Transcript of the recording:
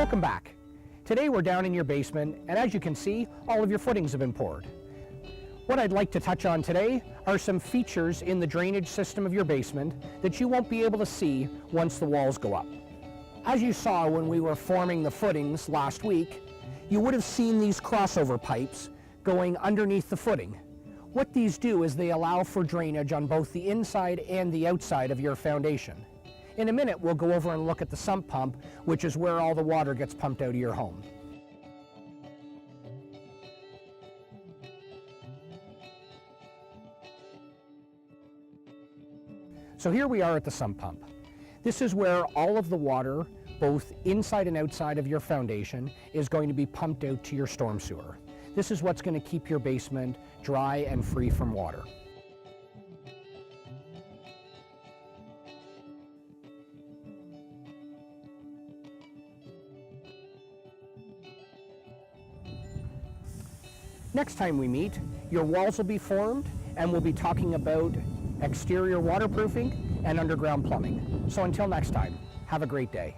Welcome back. Today we're down in your basement, and as you can see, all of your footings have been poured. What I'd like to touch on today are some features in the drainage system of your basement that you won't be able to see once the walls go up. As you saw when we were forming the footings last week, you would have seen these crossover pipes going underneath the footing. What these do is they allow for drainage on both the inside and the outside of your foundation. In a minute, we'll go over and look at the sump pump, which is where all the water gets pumped out of your home. So here we are at the sump pump. This is where all of the water, both inside and outside of your foundation, is going to be pumped out to your storm sewer. This is what's going to keep your basement dry and free from water. Next time we meet, your walls will be formed and we'll be talking about exterior waterproofing and underground plumbing. So until next time, have a great day.